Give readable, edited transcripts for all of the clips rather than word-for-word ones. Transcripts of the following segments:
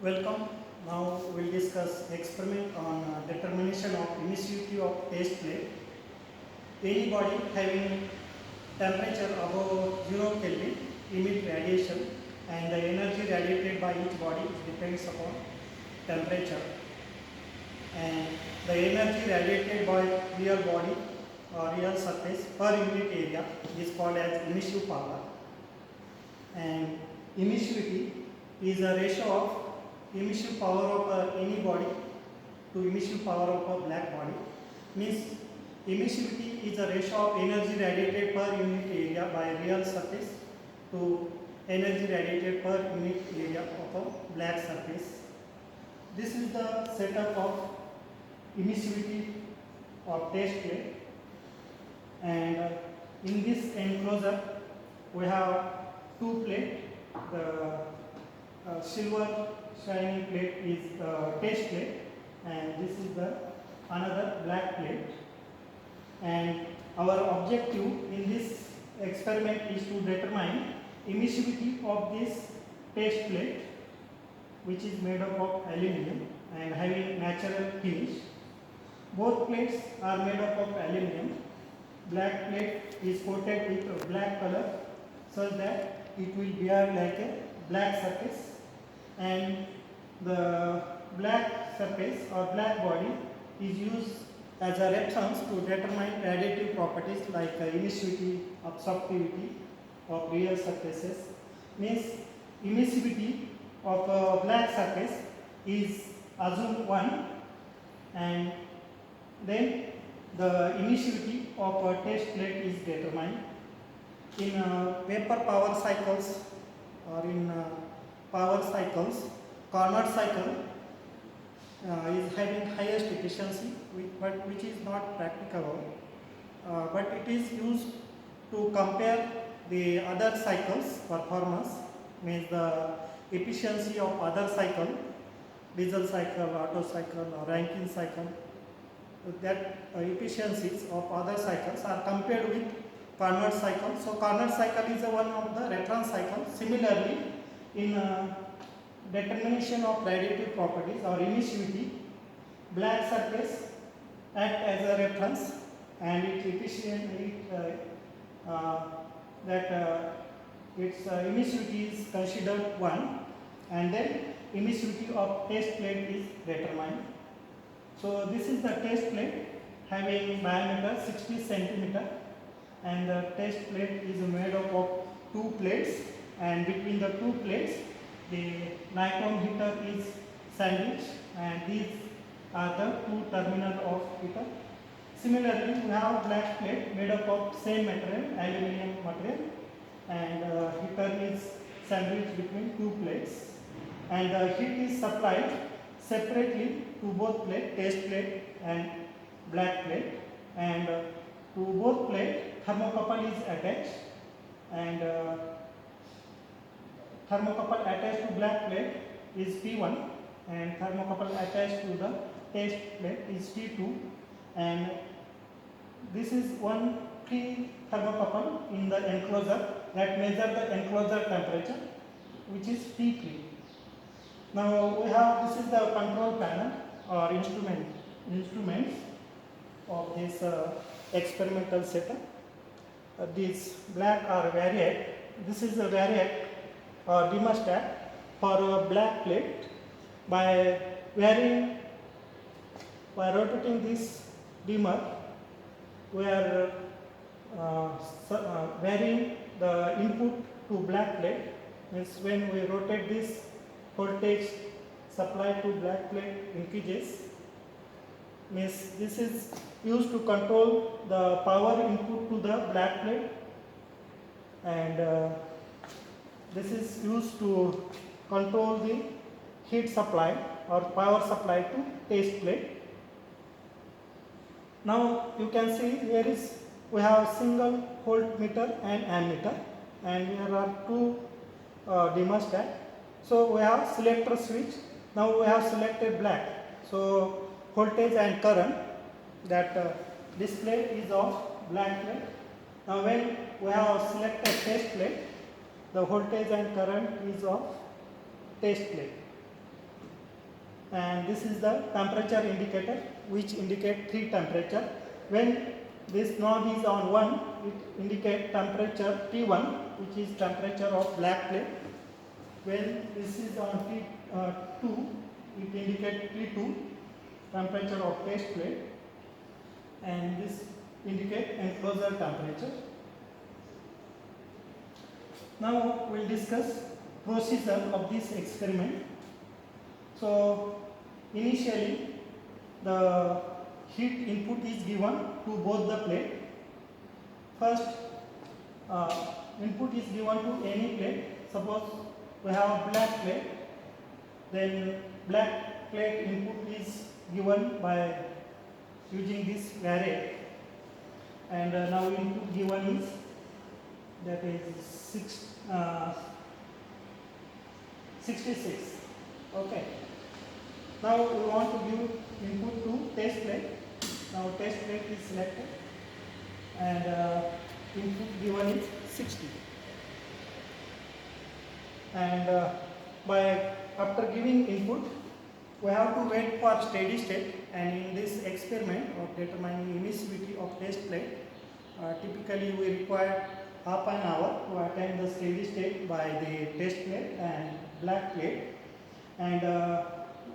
Welcome. Now we'll discuss experiment on determination of emissivity of test plate. Any body having temperature above 0 Kelvin emit radiation, and the energy radiated by each body depends upon temperature. And the energy radiated by real body or real surface per unit area is called as emissive power. And emissivity is a ratio of emissive power of any body to emissive power of a black body. Means emissivity is a ratio of energy radiated per unit area by real surface to energy radiated per unit area of a black surface. This is the setup of emissivity of test plate, and in this enclosure we have two plates. The silver shining plate is the test plate, and this is the another black plate. And our objective in this experiment is to determine emissivity of this test plate, which is made up of aluminum and having natural finish. Both plates are made up of aluminum. Black plate is coated with a black color so that it will bear like a black surface, and the black surface or black body is used as a reference to determine radiative properties like emissivity, absorptivity of real surfaces. Means emissivity of a black surface is assumed 1, and then the emissivity of a test plate is determined. In vapor power cycles or in power cycles, Carnot cycle is having highest efficiency, but which is not practicable. But it is used to compare the other cycles performance, means the efficiency of other cycle, diesel cycle, Otto cycle, or Rankine cycle. That efficiencies of other cycles are compared with Carnot cycle. So Carnot cycle is one of the reference cycles. Similarly, in determination of radiative properties or emissivity, black surface act as a reference, and its emissivity is considered 1, and then emissivity of test plate is determined. So this is the test plate having diameter 60 centimeter, and the test plate is made up of two plates, and between the two plates the Nikon heater is sandwiched, and these are the two terminals of heater. Similarly, we have black plate made up of same material, aluminum material, and heater is sandwiched between two plates, and the heat is supplied separately to both plate, test plate and black plate, and to both plate thermocouple is attached, and thermocouple attached to black plate is T1, and thermocouple attached to the test plate is T2, and this is one free thermocouple in the enclosure that measure the enclosure temperature, which is T3. Now we have, this is the control panel or instruments of this experimental setup. These black are variac. This is a variac or thermostat for a black plate. By rotating this dimmer, we are varying the input to black plate. Means when we rotate this, voltage supplied to black plate increases. Means this is used to control the power input to the black plate, and this is used to control the heat supply or power supply to test plate. Now you can see here is, we have single voltmeter and ammeter, and here are two thermostat. So we have selector switch. Now we have selected black. So voltage and current that display is of black plate. Now when we have selected test plate, the voltage and current is of test plate. and this is the temperature indicator which indicate 3 temperature. When this knob is on 1, it indicates temperature T1, which is temperature of black plate. When this is on T2, it indicates T2, temperature of test plate, and this indicates enclosure temperature. Now we will discuss procedure of this experiment. So initially the heat input is given to both the plate. First input is given to any plate. Suppose we have a black plate, then black plate input is given by using this variable, and now input given is, that is 66. Okay. Now we want to give input to test plate. Now test plate is selected, and input given is 60. And after giving input, we have to wait for steady state. And in this experiment of determining emissivity of test plate, typically we require half an hour to attain the steady state by the test plate and black plate. And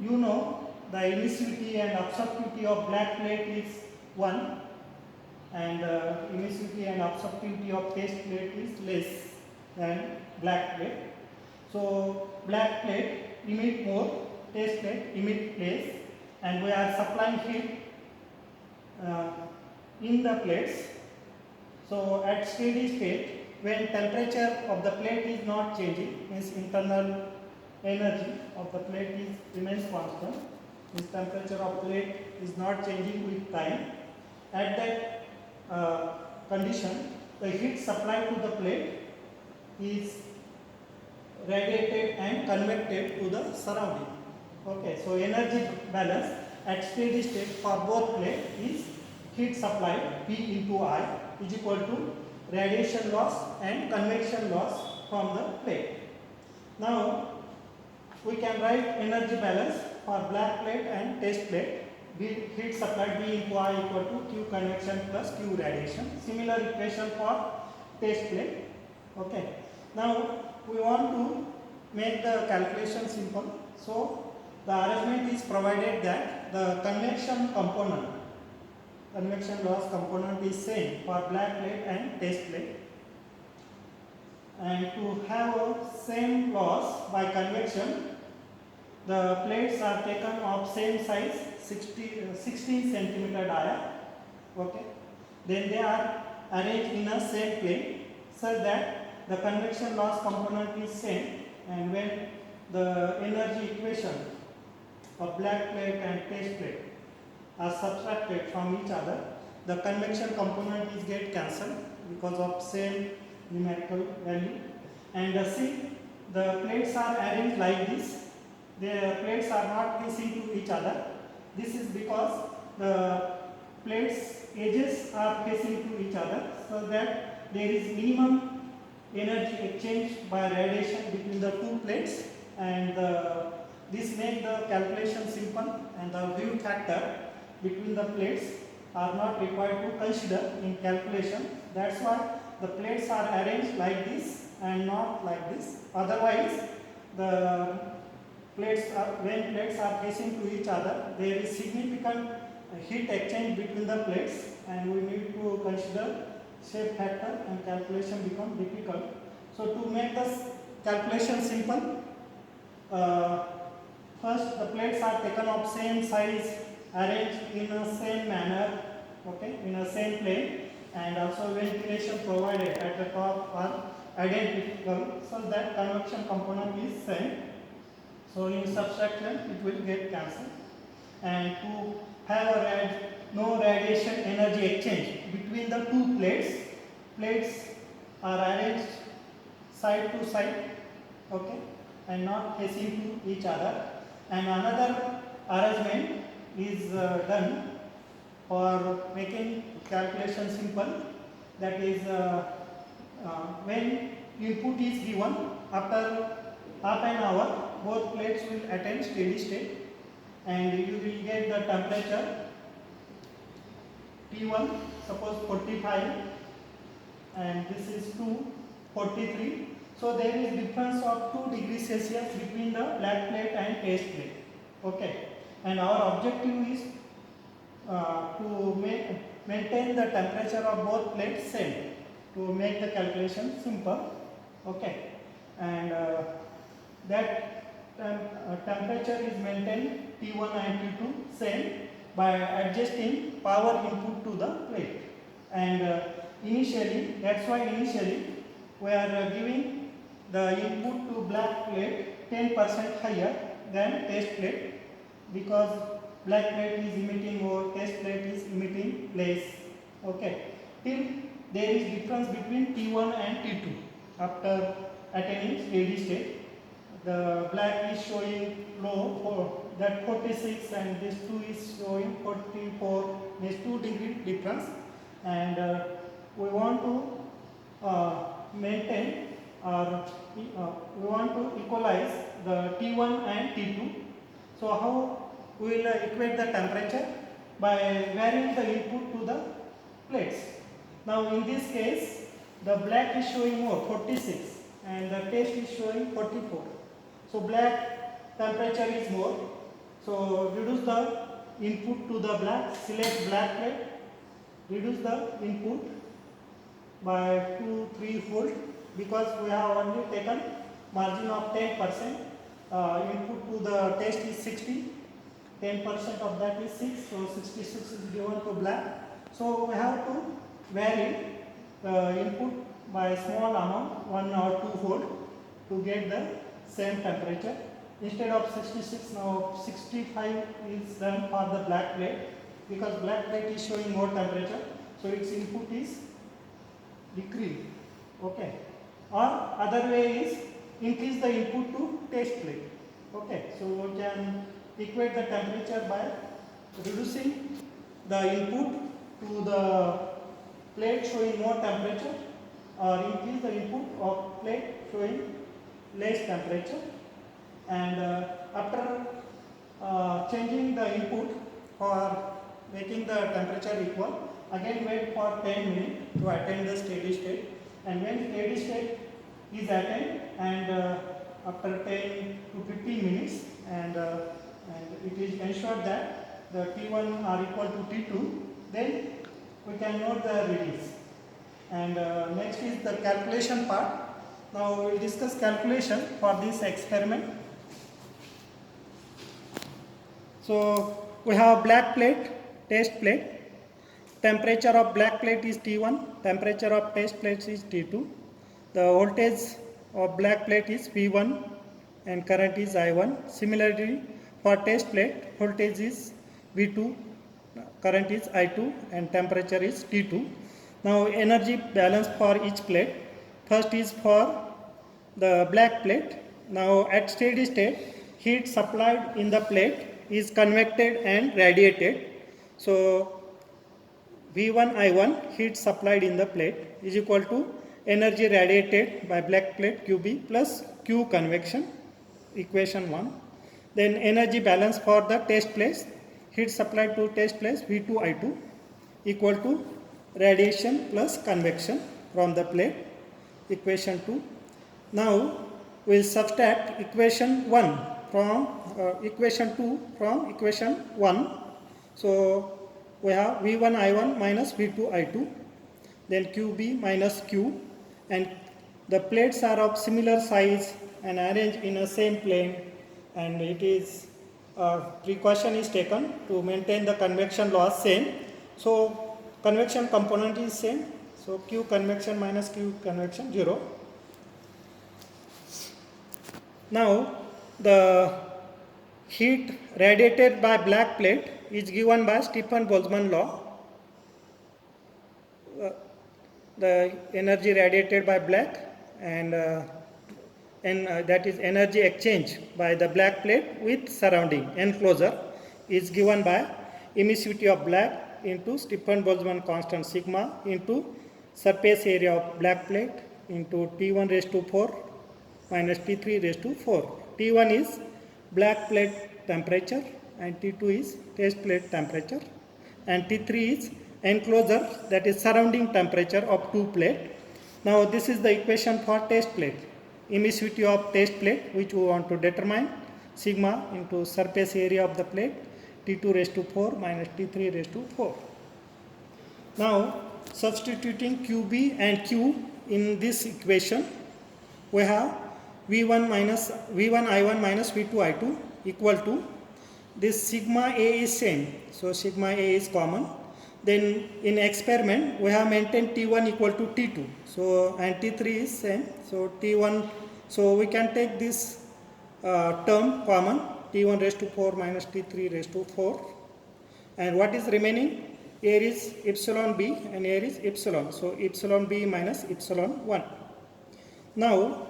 you know the emissivity and absorptivity of black plate is 1, and emissivity and absorptivity of test plate is less than black plate. So black plate emit more, test plate emit less, and we are supplying heat in the plates. So at steady state, when temperature of the plate is not changing, means internal energy of the plate remains constant, means temperature of plate is not changing with time. At that condition, the heat supplied to the plate is radiated and convected to the surrounding. Okay, so energy balance at steady state for both plates is heat supply P into I is equal to radiation loss and convection loss from the plate. Now we can write energy balance for black plate and test plate. Heat supply B into I equal to Q convection plus Q radiation. Similar equation for test plate. Okay. Now we want to make the calculation simple. So the arrangement is provided that the convection loss component is same for black plate and test plate. And to have a same loss by convection, the plates are taken of same size, 16 centimeter dia. Okay. Then they are arranged in a same plane such that the convection loss component is same, and when the energy equation of black plate and test plate are subtracted from each other, the convection component is get cancelled because of same numerical value. And see, the plates are arranged like this. The plates are not facing to each other. This is because the plates edges are facing to each other, so that there is minimum energy exchange by radiation between the two plates, and this makes the calculation simple, and the view factor between the plates are not required to consider in calculation. That's why the plates are arranged like this and not like this. Otherwise, the when plates are facing to each other, there is significant heat exchange between the plates, and we need to consider shape factor, and calculation become difficult. So to make this calculation simple, first the plates are taken of same size, arranged in a same manner, okay, in a same plane, and also ventilation provided at the top are identical, so that convection component is same. So in subtraction it will get cancelled, and to have no radiation energy exchange between the two plates are arranged side to side, okay, and not facing to each other. And another arrangement is done for making calculation simple, that is when input is given, after half an hour both plates will attain steady state, and you will get the temperature T1, suppose 45, and this is 2, 43. So there is difference of 2 degrees Celsius between the black plate and test plate. Okay, and our objective is to maintain the temperature of both plates same, to make the calculation simple. Okay, and that temperature is maintained T1 and T2 same by adjusting power input to the plate. And initially, that's why initially we are giving the input to black plate 10% higher than test plate, because black plate is emitting more, test plate is emitting less. Okay, till there is difference between T1 and T2 after attaining steady state. The black is showing low for that 46 and this 2 is showing 44. There's 2 degree difference, and we want to maintain or we want to equalize the T1 and T2. So how we will equate the temperature? By varying the input to the plates. Now in this case, the black is showing more 46 and the test is showing 44. So black temperature is more. So reduce the input to the black, select black plate, reduce the input by 2-3 volt, because we have only taken margin of 10%. Input to the test is 60, 10% of that is 6, so 66 is given to black. So we have to vary the input by small amount, 1 or 2 volt, to get the same temperature. Instead of 66, now 65 is done for the black plate, because black plate is showing more temperature, so its input is decreased. Okay, or other way is increase the input to test plate. Okay, so we can equate the temperature by reducing the input to the plate showing more temperature, or increase the input of plate showing less temperature. And after changing the input for making the temperature equal, again wait for 10 minutes to attain the steady state. And when steady state is attained, and after 10 to 15 minutes, and it is ensured that the T1 are equal to T2, then we can note the readings. And next is the calculation part. Now we will discuss calculation for this experiment. So we have black plate, test plate. Temperature of black plate is T1, temperature of test plate is T2. The voltage of black plate is V1 and current is I1. Similarly, for test plate, voltage is V2, current is I2 and temperature is T2. Now energy balance for each plate. First is for the black plate. Now at steady state, heat supplied in the plate is convected and radiated. So V1 I1 heat supplied in the plate is equal to energy radiated by black plate QB plus Q convection, equation 1. Then energy balance for the test place, heat supplied to test place V2 I2 equal to radiation plus convection from the plate, equation 2. Now we will subtract equation 1 from equation 2 from equation 1. So we have V1 I1 minus V2 I2, then QB minus Q, and the plates are of similar size and arranged in a same plane, and it is precaution is taken to maintain the convection loss same. So convection component is same, so Q convection minus Q convection 0. Now the heat radiated by black plate is given by Stefan-Boltzmann law. The energy radiated by black and that is energy exchange by the black plate with surrounding enclosure is given by emissivity of black into Stefan-Boltzmann constant sigma into surface area of black plate into T1 raised to 4 minus T3 raised to 4. T1 is black plate temperature and T2 is test plate temperature, and T3 is enclosure, that is surrounding temperature of two plate. Now this is the equation for test plate. Emissivity of test plate, which we want to determine, sigma into surface area of the plate, T2 raised to 4 minus T3 raised to 4. Now substituting QB and Q in this equation, we have V1 I1 minus V2 I2 equal to this sigma A is same, so sigma A is common. Then in experiment we have maintained T1 equal to T2, so and T3 is same, so T1, so we can take this term common, T1 raised to 4 minus T3 raised to 4, and what is remaining? Here is epsilon B and here is epsilon, so epsilon B minus epsilon 1. Now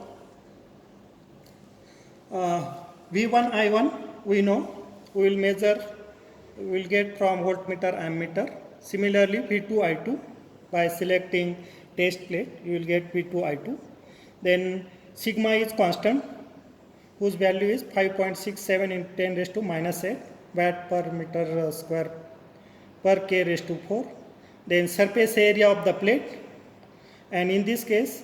V1 I1 we know, we will measure, we will get from voltmeter ammeter. Similarly V2 I2, by selecting test plate you will get V2 I2. Then sigma is constant, whose value is 5.67 in 10 raised to minus 8 watt per meter square per k raised to 4. Then surface area of the plate, and in this case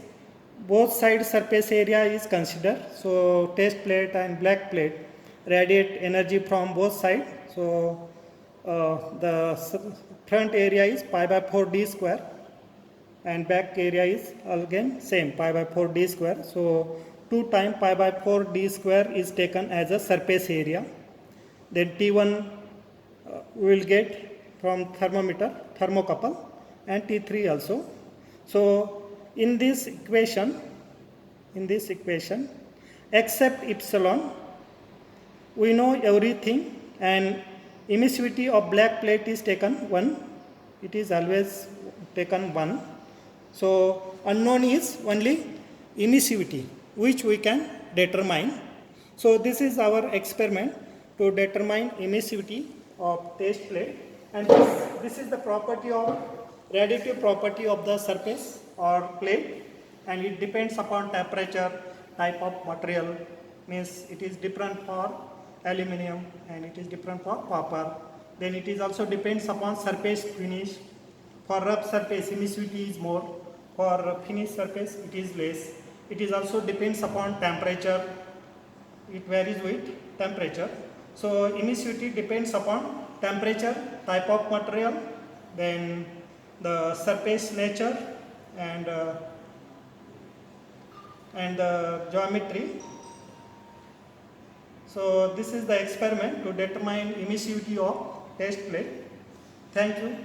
both side surface area is considered, so test plate and black plate radiate energy from both sides, so the front area is pi by 4 d square and back area is again same pi by 4 d square, so 2 times pi by 4 d square is taken as a surface area. Then T1 we will get from thermocouple, and T3 also. So in this equation except epsilon we know everything, and emissivity of black plate is taken 1, it is always taken 1. So unknown is only emissivity, which we can determine. So this is our experiment to determine emissivity of test plate, and this is the property of radiative property of the surface or plate, and it depends upon temperature, type of material, means it is different for aluminum and it is different for copper. Then it is also depends upon surface finish. For rough surface emissivity is more, for finished surface it is less. It is also depends upon temperature, it varies with temperature. So emissivity depends upon temperature, type of material, then the surface nature and the geometry. So this is the experiment to determine emissivity of test plate. Thank you.